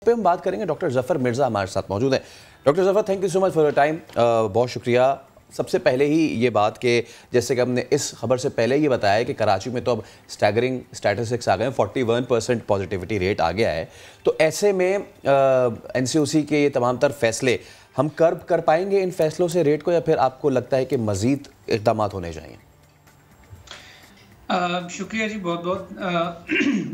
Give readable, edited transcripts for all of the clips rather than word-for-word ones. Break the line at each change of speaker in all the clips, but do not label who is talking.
पे हम बात करेंगे। डॉक्टर ज़फ़र मिर्ज़ा हमारे साथ मौजूद हैं। Doctor Zafar, thank you so much for your time. बहुत शुक्रिया। सबसे पहले ही ये बात कि जैसे कि हमने इस खबर से पहले ये बताया कि कराची में तो अब स्टैगरिंग स्टैटिस्टिक्स आ गए हैं, 41% पॉजिटिविटी रेट आ गया है। तो ऐसे में एनसीओसी के ये तमाम तर फैसले हम कर्ब कर पाएंगे इन फैसलों से रेट को, या फिर आपको लगता है कि मज़ीद इक़दाम होने चाहिए?
शुक्रिया जी, बहुत बहुत।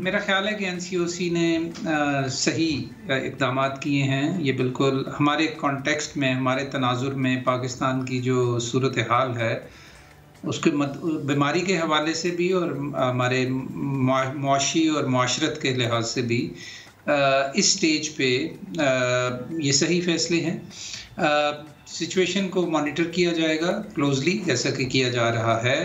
मेरा ख़्याल है कि एनसीओसी ने सही इक़दाम किए हैं। ये बिल्कुल हमारे कॉन्टेक्स्ट में, हमारे तनाजुर में पाकिस्तान की जो सूरत हाल है उसके बीमारी के हवाले से भी और हमारे मुआशी और मुआशरत के लिहाज से भी इस स्टेज पे ये सही फ़ैसले हैं। सिचुएशन को मॉनिटर किया जाएगा क्लोजली, जैसा कि किया जा रहा है,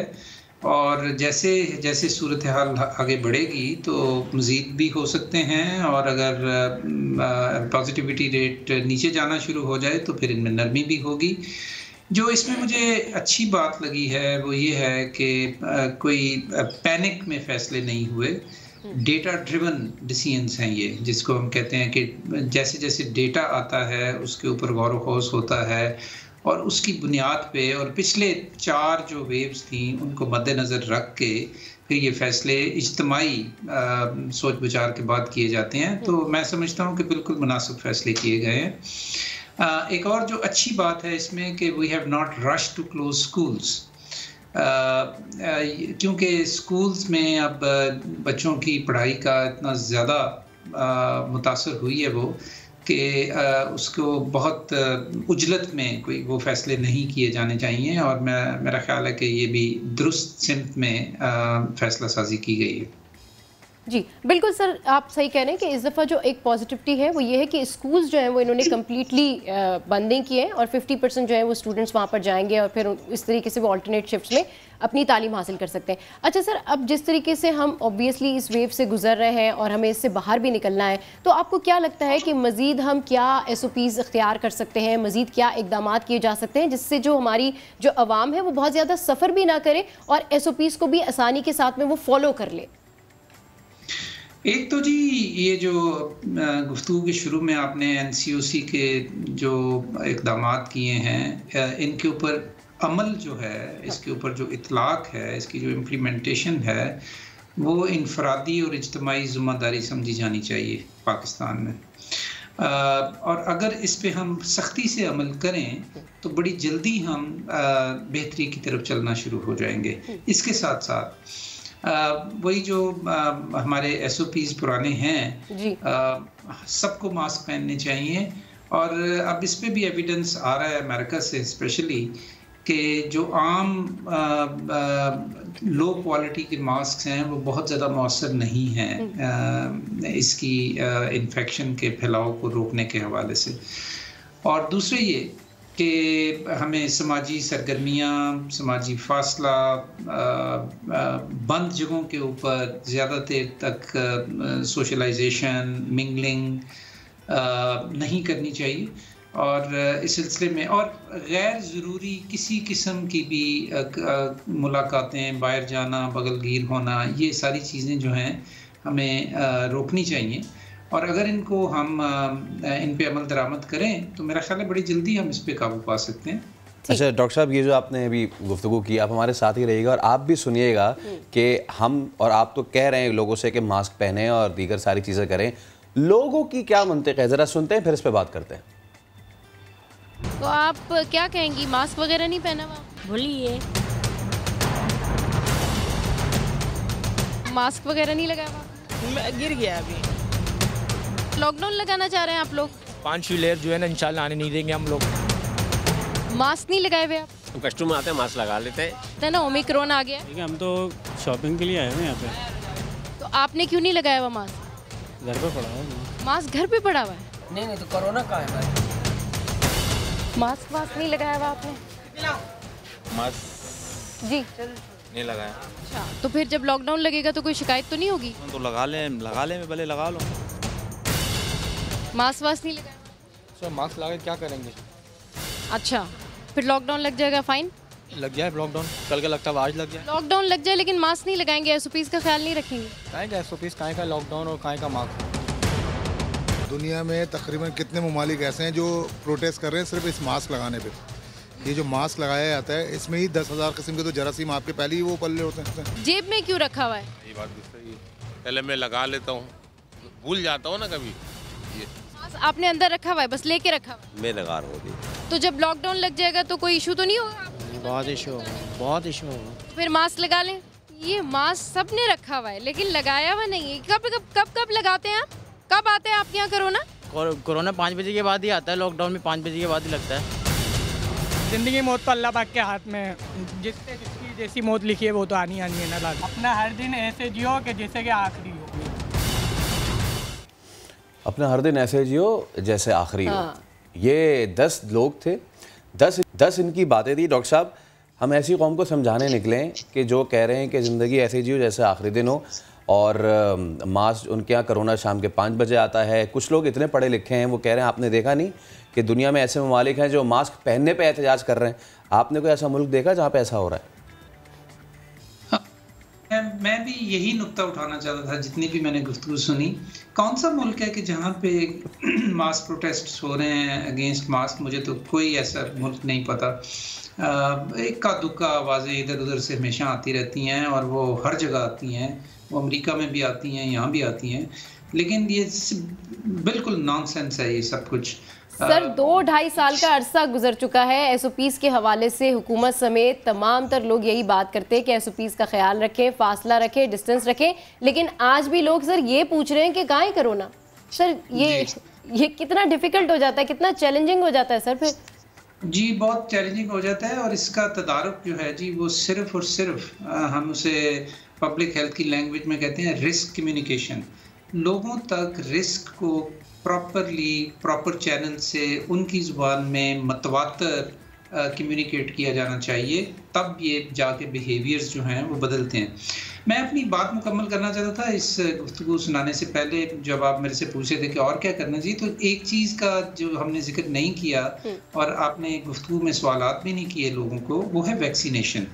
और जैसे जैसे सूरत हाल आगे बढ़ेगी तो मज़ीद भी हो सकते हैं, और अगर पॉजिटिविटी रेट नीचे जाना शुरू हो जाए तो फिर इनमें नरमी भी होगी। जो इसमें मुझे अच्छी बात लगी है वो ये है कि कोई पैनिक में फ़ैसले नहीं हुए। डेटा ड्रिवन डिसीजंस हैं ये, जिसको हम कहते हैं कि जैसे जैसे डेटा आता है उसके ऊपर गौर व ख़ौस होता है, और उसकी बुनियाद पे और पिछले 4 जो वेव्स थी उनको मद्देनज़र रख के फिर ये फ़ैसले इज्तिमाई सोच विचार के बाद किए जाते हैं। तो मैं समझता हूँ कि बिल्कुल मुनासिब फ़ैसले किए गए हैं। एक और जो अच्छी बात है इसमें कि we have not rush to close schools, क्योंकि स्कूल्स में अब बच्चों की पढ़ाई का इतना ज़्यादा मुतासर हुई है वो कि उसको बहुत उजलत में कोई वो फ़ैसले नहीं किए जाने चाहिए, और मेरा ख़्याल है कि ये भी दुरुस्त सिमत में फ़ैसला साजी की गई है।
जी बिल्कुल सर, आप सही कह रहे हैं कि इस दफ़ा जो एक पॉजिटिविटी है वो ये है कि स्कूल्स जो हैं वो इन्होंने कम्प्लीटली बंद नहीं किए हैं, और 50% जो है वो स्टूडेंट्स वहाँ पर जाएंगे और फिर इस तरीके से वो ऑल्टरनेट शिफ्ट्स में अपनी तालीम हासिल कर सकते हैं। अच्छा सर, अब जिस तरीके से हम ऑब्वियसली इस वेव से गुजर रहे हैं और हमें इससे बाहर भी निकलना है, तो आपको क्या लगता है कि मज़ीद हम क्या SOPs इख्तियार कर सकते हैं, मज़ीद क्या इक़दाम किए जा सकते हैं जिससे जो हमारी जो आवाम है वो बहुत ज़्यादा सफ़र भी ना करे और SOPs को भी आसानी के साथ में वो फॉलो कर ले?
एक तो जी ये जो गुफ्तगू के शुरू में आपने एनसीओसी के जो इक़दाम किए हैं इनके ऊपर अमल जो है, इसके ऊपर जो इतलाक़ है, इसकी जो इम्प्लीमेंटेशन है वो इनफरादी और इज्तिमाई ज़िम्मेदारी समझी जानी चाहिए पाकिस्तान में। और अगर इस पे हम सख्ती से अमल करें तो बड़ी जल्दी हम बेहतरी की तरफ चलना शुरू हो जाएंगे। इसके साथ साथ वही जो हमारे SOPs पुराने हैं, सबको मास्क पहनने चाहिए, और अब इस पे भी एविडेंस आ रहा है अमेरिका से स्पेशली कि जो आम लो क्वालिटी के मास्क हैं वो बहुत ज़्यादा मौसर नहीं हैं इसकी इन्फेक्शन के फैलाव को रोकने के हवाले से। और दूसरे ये कि हमें समाजी सरगर्मियाँ, समाजी फासला, बंद जगहों के ऊपर ज़्यादा देर तक सोशलाइजेशन, मिंगलिंग नहीं करनी चाहिए, और इस सिलसिले में और गैर ज़रूरी किसी किस्म की भी मुलाकातें, बाहर जाना, बगलगीर होना, ये सारी चीज़ें जो हैं हमें रोकनी चाहिए। और अगर इनको हम इन पे अमल दरामद करें तो मेरा ख्याल है बड़ी जल्दी हम इस पे काबू पा सकते हैं।
अच्छा डॉक्टर साहब, ये जो आपने अभी गुफ्तगू की, आप हमारे साथ ही रहिएगा और आप भी सुनिएगा कि हम और आप तो कह रहे हैं लोगों से कि मास्क पहने और दीगर सारी चीज़ें करें, लोगों की क्या मंतिक़ है ज़रा सुनते हैं, फिर इस पर बात करते हैं।
तो आप क्या कहेंगी, मास्क वगैरह नहीं पहना हुआ?
बोलिए।
मास्क वगैरह नहीं लगाया हुआ?
गिर गया अभी।
लॉकडाउन लगाना चाह रहे हैं आप लोग?
5 लेयर जो है ना इंशाल्लाह आने नहीं देंगे हम लोग।
मास्क नहीं लगाए हुए आप?
तो कस्टमर आते हैं मास्क लगा लेते हैं
ना, ओमिक्रॉन आ गया।
ठीक है, हम तो शॉपिंग के लिए आए हैं यहाँ पे।
तो आपने क्यों नहीं लगाया हुआ मास्क?
घर पे पड़ा है।
मास्क घर पे पड़ा हुआ है?
नहीं तो कोरोना का है भाई।
मास्क नहीं लगाया हुआ आपने?
मास्क
जी
नहीं लगाया।
अच्छा, तो फिर जब लॉकडाउन लगेगा तो कोई शिकायत तो नहीं होगी?
तो लगा ले भले लगा लो।
मास्क नहीं लगाया?
सर मास्क लगा के क्या करेंगे?
अच्छा, फिर लॉकडाउन लग जाएगा, फाइन
लग जाए। लॉकडाउन कल का लगता है, आज लग जाए।
लॉकडाउन लग जाए लेकिन मास्क नहीं लगाएंगे, SOPs का ख्याल नहीं रखेंगे।
काहे का SOPs, काहे का लॉकडाउन और काहे का मास्क?
दुनिया में तकरीबन कितने ममालिक ऐसे हैं जो प्रोटेस्ट कर रहे हैं सिर्फ इस मास्क लगाने पे। ये जो मास्क लगाया जाता है इसमें ही 10,000 किस्म के तो जरासीम आपके पहले ही वो पल्ले होते हैं।
जेब में क्यों रखा हुआ है?
ये बात भी सही है, पहले मैं लगा लेता हूँ, भूल जाता हूँ ना कभी। ये
मास्क आपने अंदर रखा हुआ है, बस लेके रखा हुआ है?
मैं लगा रहा हूँ।
तो जब लॉकडाउन लग जाएगा तो कोई इशू तो नहीं होगा?
बहुत इशू होगा, बहुत इशू होगा।
फिर मास्क लगा लें। ये मास्क सबने रखा हुआ है लेकिन लगाया हुआ नहीं है। कब लगाते हैं आप? कब आते हैं आपके यहाँ कोरोना?
कोरोना 5 बजे के बाद ही आता है, लॉकडाउन में 5 बजे के बाद ही लगता है।
ज़िंदगी मौत तो अल्लाह पाक के हाथ में है, जिसकी जैसी मौत लिखी है वो तो आनी है ना लाल। अपना हर दिन ऐसे जियो कि जैसे कि आखिरी हो।
अपना हर दिन ऐसे जियो जैसे आखिरी हो। ये 10 लोग थे, 10 इनकी बातें थी। डॉक्टर साहब, हम ऐसी कौम को समझाने निकले कि जो कह रहे हैं कि ज़िंदगी ऐसे जियो जैसे आखिरी दिन हो, और मास्क उनके यहाँ कोरोना शाम के 5 बजे आता है। कुछ लोग इतने पढ़े लिखे हैं, वो कह रहे हैं आपने देखा नहीं कि दुनिया में ऐसे ममालिक हैं जो मास्क पहनने पे एहतजाज कर रहे हैं। आपने कोई ऐसा मुल्क देखा जहाँ पे ऐसा हो रहा है?
मैं भी यही नुक्ता उठाना चाहता था जितनी भी मैंने गुफ्तगू सुनी। कौन सा मुल्क है कि जहाँ पे मास प्रोटेस्ट हो रहे हैं अगेंस्ट मास्क? मुझे तो कोई ऐसा मुल्क नहीं पता। इक्का दुक्का आवाज़ें इधर उधर से हमेशा आती रहती हैं और वो हर जगह आती हैं। वो अमेरिका में भी आती हैं, यहाँ भी आती हैं, लेकिन ये बिल्कुल नॉनसेंस है ये सब कुछ।
सर 2-2.5 साल का अरसा गुजर चुका है। एसओपीज़ के हवाले से हुकूमत समेत तमाम तर लोग यही बात करते हैं कि एसओपीज़ का ख्याल रखें, फासला रखें, डिस्टेंस रखें, लेकिन आज भी लोग सर ये पूछ रहे हैं कि कहाँ है कोरोना? सर ये कितना डिफ़िकल्ट हो जाता है, कितना चैलेंजिंग हो जाता है सर फिर?
जी बहुत चैलेंजिंग हो जाता है, और इसका तदारुक जो है जी वो सिर्फ और सिर्फ हम उसे पब्लिक हेल्थ की लैंग्वेज में कहते हैं रिस्क कम्युनिकेशन। लोगों तक रिस्क को प्रॉपर चैनल से उनकी ज़ुबान में मतवातर कम्युनिकेट किया जाना चाहिए, तब ये जाके बिहेवियर्स जो हैं वो बदलते हैं। मैं अपनी बात मुकम्मल करना चाहता था इस गुफ्तगू सुनाने से पहले, जब आप मेरे से पूछे थे कि और क्या करना चाहिए, तो एक चीज़ का जो हमने जिक्र नहीं किया और आपने गुफ्तगू में सवालात भी नहीं किए लोगों को, वो है वैक्सीनेशन।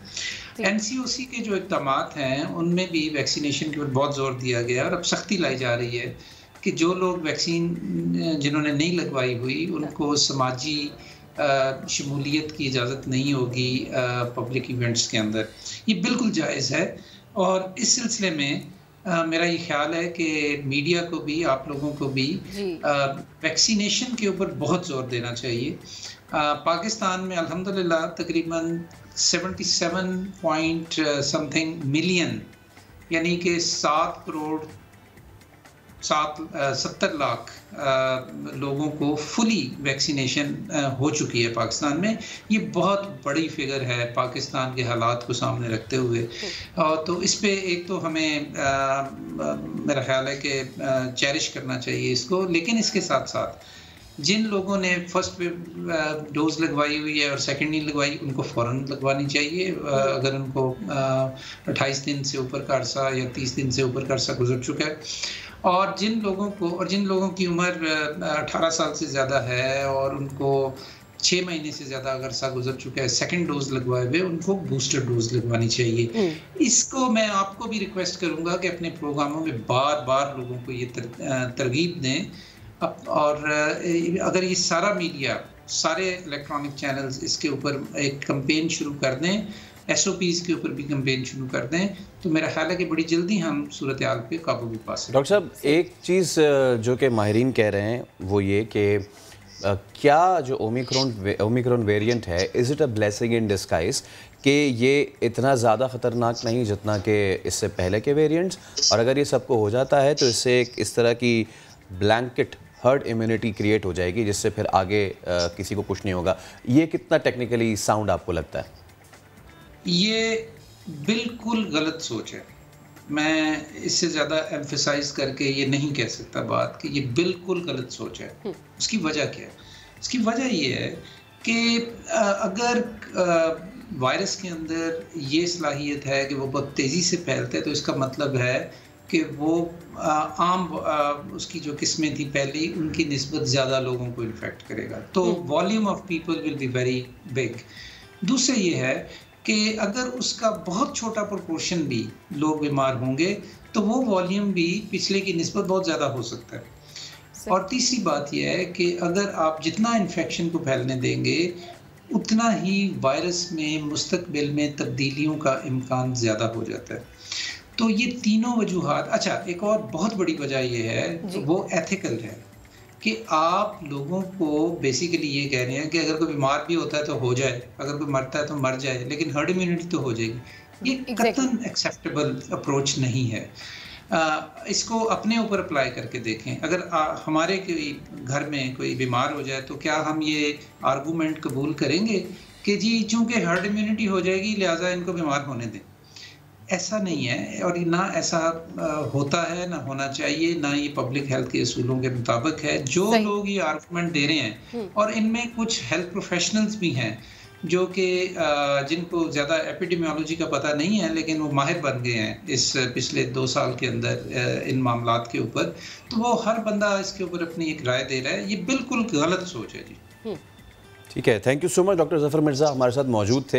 NCOC के जो इक़दामात हैं उनमें भी वैक्सीनेशन के ऊपर बहुत ज़ोर दिया गया और अब सख्ती लाई जा रही है कि जो लोग वैक्सीन जिन्होंने नहीं लगवाई हुई उनको समाजी शमूलियत की इजाज़त नहीं होगी पब्लिक इवेंट्स के अंदर। ये बिल्कुल जायज़ है, और इस सिलसिले में मेरा ये ख्याल है कि मीडिया को भी, आप लोगों को भी वैक्सीनेशन के ऊपर बहुत ज़ोर देना चाहिए। पाकिस्तान में अल्हम्दुलिल्लाह तकरीबन 77 पॉइंट समथिंग मिलियन, यानी कि 70 लाख लोगों को फुली वैक्सीनेशन हो चुकी है पाकिस्तान में। ये बहुत बड़ी फिगर है पाकिस्तान के हालात को सामने रखते हुए। तो इस पे एक तो हमें मेरा ख्याल है कि चेरिश करना चाहिए इसको, लेकिन इसके साथ साथ जिन लोगों ने फर्स्ट डोज लगवाई हुई है और सेकंड नहीं लगवाई, उनको फ़ौरन लगवानी चाहिए। अगर उनको 28 दिन से ऊपर का अरसा या 30 दिन से ऊपर का अरसा गुजर चुका है, और जिन लोगों की उम्र 18 साल से ज़्यादा है और उनको 6 महीने से ज़्यादा अरसा गुजर चुका है सेकंड डोज लगवाए हुए, उनको बूस्टर डोज लगवानी चाहिए। इसको मैं आपको भी रिक्वेस्ट करूँगा कि अपने प्रोग्रामों में बार बार लोगों को ये तरगीब दें, और अगर ये सारा मीडिया, सारे इलेक्ट्रॉनिक चैनल्स इसके ऊपर एक कैंपेन शुरू कर दें, SOPs के ऊपर भी कैंपेन शुरू कर दें, तो मेरा ख्याल है कि बड़ी जल्दी हम सूरत हाल पे काबू भी पा सकते हैं।
डॉक्टर साहब, एक चीज़ जो कि माहिरीन कह रहे हैं वो ये कि क्या जो ओमिक्रॉन वेरिएंट है, is it a blessing in disguise, कि ये इतना ज़्यादा ख़तरनाक नहीं जितना कि इससे पहले के वेरिएंट्स, और अगर ये सबको हो जाता है तो इससे एक इस तरह की ब्लैंकेट हर्ड इम्यूनिटी क्रिएट हो जाएगी जिससे फिर आगे किसी को कुछ नहीं होगा। ये कितना टेक्निकली साउंड आपको लगता है? ये
बिल्कुल गलत सोच है। मैं इससे ज़्यादा एम्फसाइज करके ये नहीं कह सकता बात कि ये बिल्कुल गलत सोच है। उसकी वजह क्या है? उसकी वजह ये है कि अगर वायरस के अंदर ये सलाहियत है कि वो बहुत तेज़ी से फैलता है, तो इसका मतलब है कि वो आम उसकी जो किस्में थी पहले, उनकी निस्बत ज़्यादा लोगों को इन्फेक्ट करेगा, तो volume of people will be very big. दूसरा ये है कि अगर उसका बहुत छोटा प्रोपोर्शन भी लोग बीमार होंगे तो वो वॉल्यूम भी पिछले की निस्बत बहुत ज़्यादा हो सकता है। और तीसरी बात यह है कि अगर आप जितना इन्फेक्शन को फैलने देंगे उतना ही वायरस में मुस्तकबिल में तब्दीलियों का इम्कान ज़्यादा हो जाता है। तो ये तीनों वजूहात। अच्छा, एक और बहुत बड़ी वजह ये है, वो एथिकल है कि आप लोगों को बेसिकली ये कह रहे हैं कि अगर कोई बीमार भी होता है तो हो जाए, अगर कोई मरता है तो मर जाए, लेकिन हर्ड इम्यूनिटी तो हो जाएगी। ये कतई एक्सेप्टेबल अप्रोच नहीं है। इसको अपने ऊपर अप्लाई करके देखें। अगर हमारे कोई घर में कोई बीमार हो जाए तो क्या हम ये आर्गूमेंट कबूल करेंगे कि जी चूंकि हर्ड इम्यूनिटी हो जाएगी लिहाजा इनको बीमार होने दें? ऐसा नहीं है, और ना ऐसा होता है, ना होना चाहिए, ना ये पब्लिक हेल्थ के असूलों के मुताबिक है। जो लोग ये आर्गूमेंट दे रहे हैं, और इनमें कुछ हेल्थ प्रोफेशनल्स भी हैं जो कि जिनको ज़्यादा एपिडेमियोलॉजी का पता नहीं है लेकिन वो माहिर बन गए हैं इस पिछले 2 साल के अंदर इन मामलात के ऊपर, तो वो हर बंदा इसके ऊपर अपनी एक राय दे रहा है। ये बिल्कुल गलत सोच है जी।
ठीक है, thank you so much. Doctor Zafar Mirza हमारे साथ मौजूद थे।